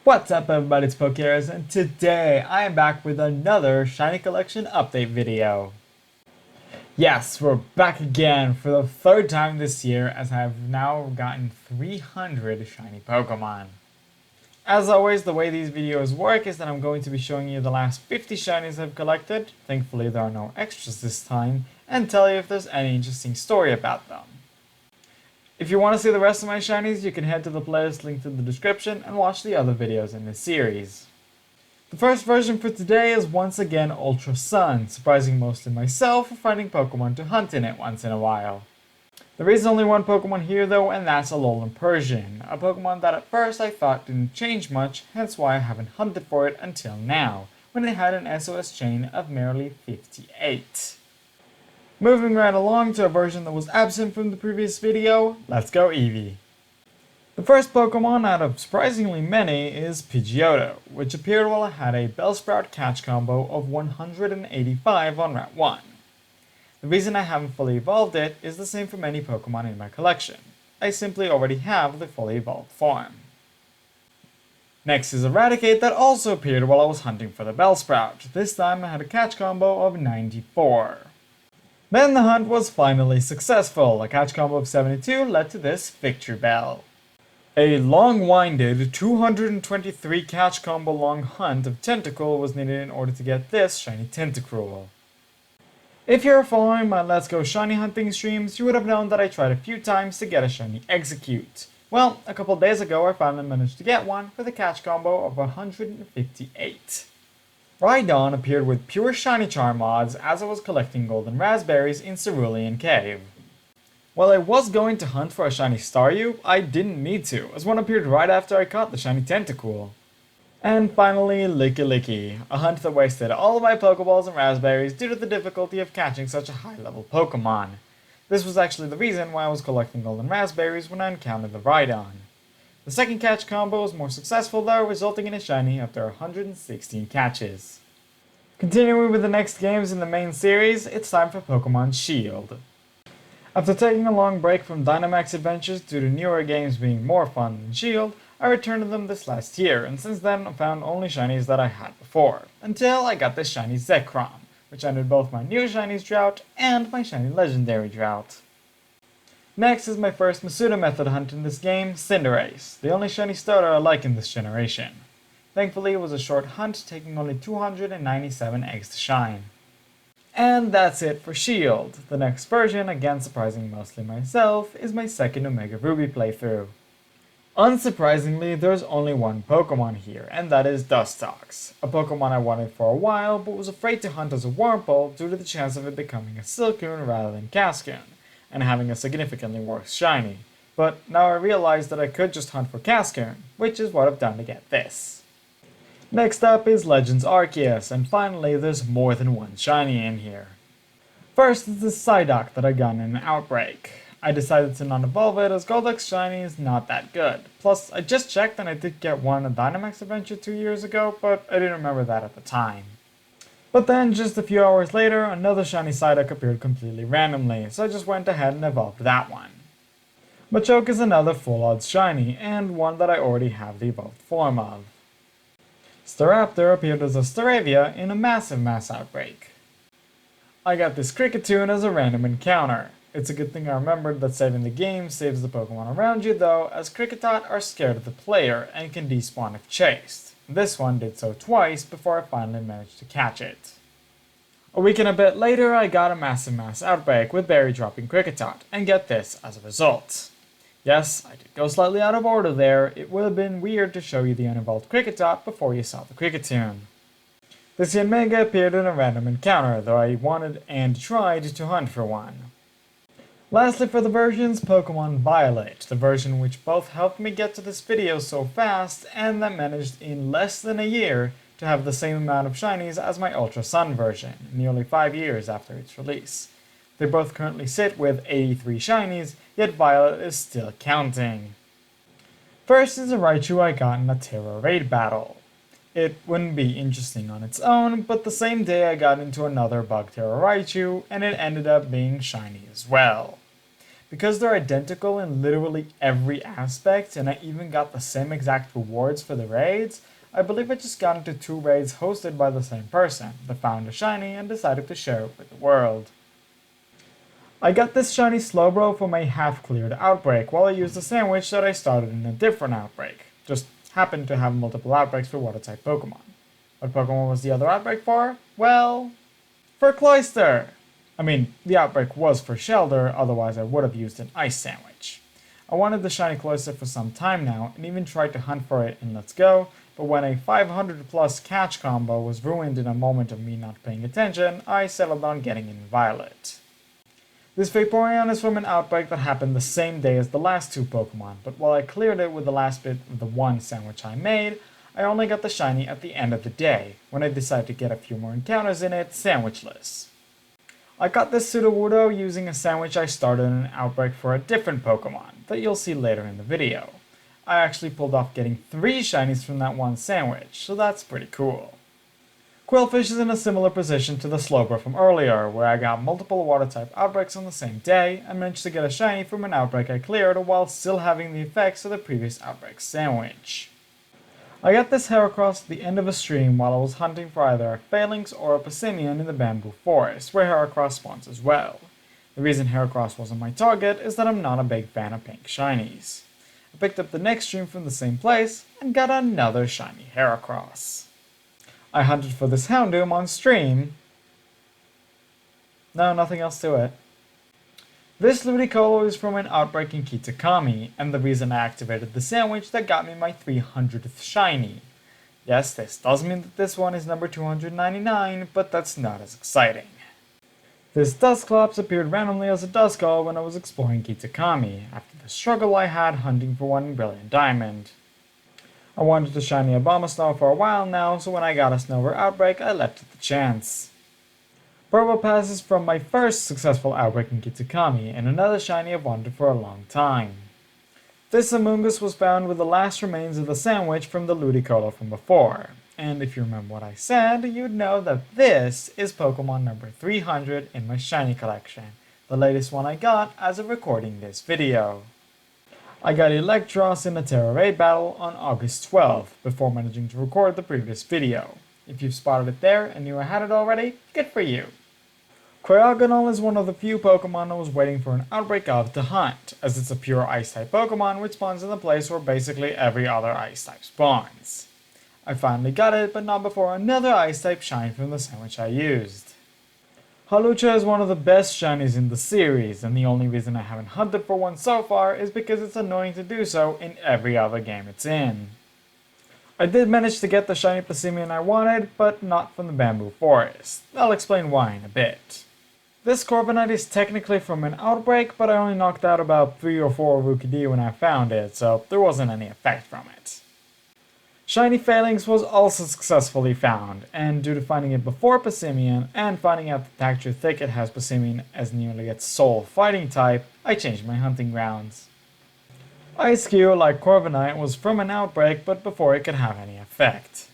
What's up everybody, it's Pokeers, and today I am back with another Shiny Collection update video. Yes, we're back again for the third time this year as I have now gotten 300 Shiny Pokemon. As always, the way these videos work is that I'm going to be showing you the last 50 Shinies I've collected, thankfully there are no extras this time, and tell you if there's any interesting story about them. If you want to see the rest of my shinies, you can head to the playlist linked in the description and watch the other videos in this series. The first version for today is once again Ultra Sun, surprising mostly myself for finding Pokemon to hunt in it once in a while. There is only one Pokemon here though, and that's a Alolan Persian, a Pokemon that at first I thought didn't change much, hence why I haven't hunted for it until now, when it had an SOS chain of merely 58. Moving right along to a version that was absent from the previous video, let's go Eevee. The first Pokemon out of surprisingly many is Pidgeotto, which appeared while I had a Bellsprout catch combo of 185 on Route 1. The reason I haven't fully evolved it is the same for many Pokemon in my collection. I simply already have the fully evolved form. Next is Eradicate that also appeared while I was hunting for the Bellsprout. This time I had a catch combo of 94. Then the hunt was finally successful. A catch combo of 72 led to this Victory Bell. A long-winded 223 catch combo long hunt of Tentacool was needed in order to get this shiny Tentacruel. If you're following my Let's Go Shiny hunting streams, you would have known that I tried a few times to get a shiny Execute. Well, a couple days ago I finally managed to get one with a catch combo of 158. Rhydon appeared with pure shiny charm mods as I was collecting golden raspberries in Cerulean Cave. While I was going to hunt for a shiny Staryu, I didn't need to, as one appeared right after I caught the shiny Tentacool. And finally, Licky, a hunt that wasted all of my Pokeballs and raspberries due to the difficulty of catching such a high-level Pokemon. This was actually the reason why I was collecting golden raspberries when I encountered the Rhydon. The second catch combo was more successful though, resulting in a shiny after 116 catches. Continuing with the next games in the main series, it's time for Pokemon Shield. After taking a long break from Dynamax adventures due to newer games being more fun than Shield, I returned to them this last year, and since then I found only shinies that I had before, until I got this shiny Zekrom, which ended both my new shinies drought and my shiny legendary drought. Next is my first Masuda method hunt in this game, Cinderace, the only shiny starter I like in this generation. Thankfully it was a short hunt, taking only 297 eggs to shine. And that's it for Shield. The next version, again surprising mostly myself, is my second Omega Ruby playthrough. Unsurprisingly, there's only one Pokemon here, and that is Dustox, a Pokemon I wanted for a while but was afraid to hunt as a Wurmple due to the chance of it becoming a Silcoon rather than Cascoon, and having a significantly worse shiny. But now I realize that I could just hunt for Cascoon, which is what I've done to get this. Next up is Legends Arceus, and finally there's more than one shiny in here. First is the Psyduck that I got in an outbreak. I decided to not evolve it as Golduck's shiny is not that good. Plus, I just checked and I did get one in a Dynamax adventure 2 years ago, but I didn't remember that at the time. But then, just a few hours later, another shiny Psyduck appeared completely randomly, so I just went ahead and evolved that one. Machoke is another full odds shiny, and one that I already have the evolved form of. Staraptor appeared as a Staravia in a massive mass outbreak. I got this Kricketune as a random encounter. It's a good thing I remembered that saving the game saves the Pokemon around you though, as Kricketot are scared of the player and can despawn if chased. This one did so twice before I finally managed to catch it. A week and a bit later I got a massive mass outbreak with berry dropping Kricketot, and get this as a result. Yes, I did go slightly out of order there. It would have been weird to show you the unevolved Kricketot before you saw the Kricketune. This Yanmega appeared in a random encounter, though I wanted and tried to hunt for one. Lastly for the versions, Pokemon Violet, the version which both helped me get to this video so fast and that managed in less than a year to have the same amount of shinies as my Ultra Sun version, nearly 5 years after its release. They both currently sit with 83 shinies, yet Violet is still counting. First is a Raichu I got in a Terra raid battle. It wouldn't be interesting on its own, but the same day I got into another Bug Terra Raichu, and it ended up being shiny as well. Because they're identical in literally every aspect, and I even got the same exact rewards for the raids, I believe I just got into 2 raids hosted by the same person that found a shiny and decided to share it with the world. I got this shiny Slowbro from a half-cleared outbreak while I used a sandwich that I started in a different outbreak. Just happened to have multiple outbreaks for water-type Pokemon. What Pokemon was the other outbreak for? Well, for Cloyster! I mean, the outbreak was for Shelter, otherwise I would have used an ice sandwich. I wanted the shiny Cloyster for some time now, and even tried to hunt for it in Let's Go, but when a 500 plus catch combo was ruined in a moment of me not paying attention, I settled on getting in Violet. This Vaporeon is from an outbreak that happened the same day as the last 2 Pokemon, but while I cleared it with the last bit of the one sandwich I made, I only got the shiny at the end of the day, when I decided to get a few more encounters in it sandwichless. I got this Sudowoodo using a sandwich I started in an outbreak for a different Pokemon, that you'll see later in the video. I actually pulled off getting 3 shinies from that one sandwich, so that's pretty cool. Quillfish is in a similar position to the Slowbro from earlier, where I got multiple water-type outbreaks on the same day, and managed to get a shiny from an outbreak I cleared while still having the effects of the previous outbreak sandwich. I got this Heracross at the end of a stream while I was hunting for either a Phalanx or a Passimian in the Bamboo Forest, where Heracross spawns as well. The reason Heracross wasn't my target is that I'm not a big fan of pink shinies. I picked up the next stream from the same place, and got another shiny Heracross. I hunted for this Houndoom on stream. No, nothing else to it. This Ludicolo is from an outbreak in Kitakami, and the reason I activated the sandwich that got me my 300th shiny. Yes, this does mean that this one is number 299, but that's not as exciting. This Dusclops appeared randomly as a Duskull when I was exploring Kitakami, after the struggle I had hunting for one in Brilliant Diamond. I wanted to shiny Abomasnow for a while now, so when I got a Snover outbreak, I left it the chance. Probopass is from my first successful outbreak in Kitakami, and another shiny I've wanted for a long time. This Amoonguss was found with the last remains of the sandwich from the Ludicolo from before, and if you remember what I said, you'd know that this is Pokemon number 300 in my shiny collection, the latest one I got as of recording this video. I got Electros in a Terra Raid battle on August 12th, before managing to record the previous video. If you've spotted it there and knew I had it already, good for you. Cryogonal is one of the few Pokemon I was waiting for an outbreak of to hunt, as it's a pure Ice-type Pokemon which spawns in the place where basically every other Ice-type spawns. I finally got it, but not before another Ice-type shine from the sandwich I used. Hawlucha is one of the best shinies in the series, and the only reason I haven't hunted for one so far is because it's annoying to do so in every other game it's in. I did manage to get the shiny Passimian I wanted, but not from the Bamboo Forest. I'll explain why in a bit. This Corviknight is technically from an outbreak, but I only knocked out about 3 or 4 Rookidee when I found it, so there wasn't any effect from it. Shiny Phalanx was also successfully found, and due to finding it before Passimian, and finding out that Tacture Thicket has Passimian as nearly its sole fighting type, I changed my hunting grounds. Ice-Q, like Corviknight, was from an outbreak, but before it could have any effect.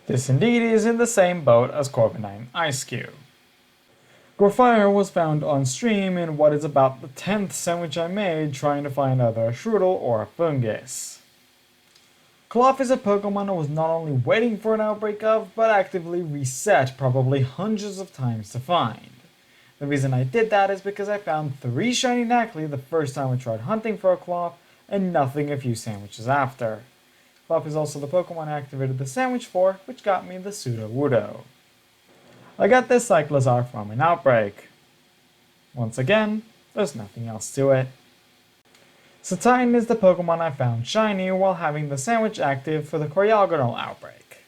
This indeed is in the same boat as Corviknight and Ice-Q. Gorfire was found on stream in what is about the 10th sandwich I made trying to find either a Shroodle or a Fungus. Cloth is a Pokemon I was not only waiting for an outbreak of, but actively reset probably hundreds of times to find. The reason I did that is because I found 3 shiny Nacli the first time I tried hunting for a Cloth, and nothing a few sandwiches after. Cloth is also the Pokemon I activated the sandwich for, which got me the Sudowoodo. I got this Cyclizar from an outbreak. Once again, there's nothing else to it. Cetitan is the Pokemon I found shiny while having the sandwich active for the Cryogonal outbreak.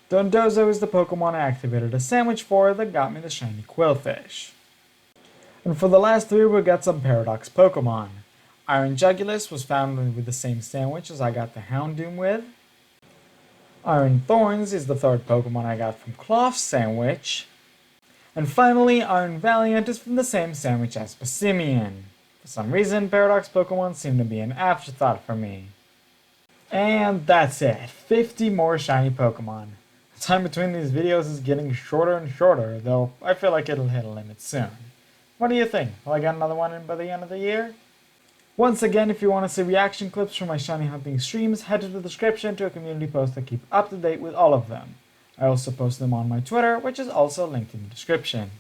Dondozo is the Pokemon I activated a sandwich for that got me the shiny Quillfish. And for the last 3 we got some Paradox Pokemon. Iron Jugulus was found with the same sandwich as I got the Houndoom with. Iron Thorns is the 3rd Pokemon I got from Cloth's sandwich. And finally, Iron Valiant is from the same sandwich as Passimian. For some reason, Paradox Pokemon seem to be an afterthought for me. And that's it, 50 more shiny Pokemon. The time between these videos is getting shorter and shorter, though I feel like it'll hit a limit soon. What do you think? Will I get another one in by the end of the year? Once again, if you want to see reaction clips from my shiny hunting streams, head to the description to a community post that keep up to date with all of them. I also post them on my Twitter, which is also linked in the description.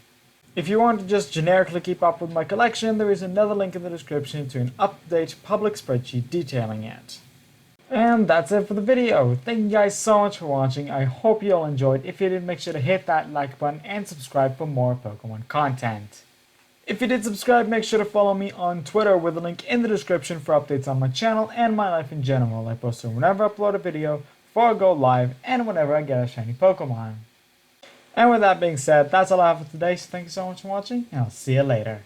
If you want to just generically keep up with my collection, there is another link in the description to an up-to-date public spreadsheet detailing it. And that's it for the video. Thank you guys so much for watching. I hope you all enjoyed. If you did, make sure to hit that like button and subscribe for more Pokemon content. If you did subscribe, make sure to follow me on Twitter with a link in the description for updates on my channel and my life in general. I post them whenever I upload a video, before I go live, and whenever I get a shiny Pokemon. And with that being said, that's all I have for today, so thank you so much for watching, and I'll see you later.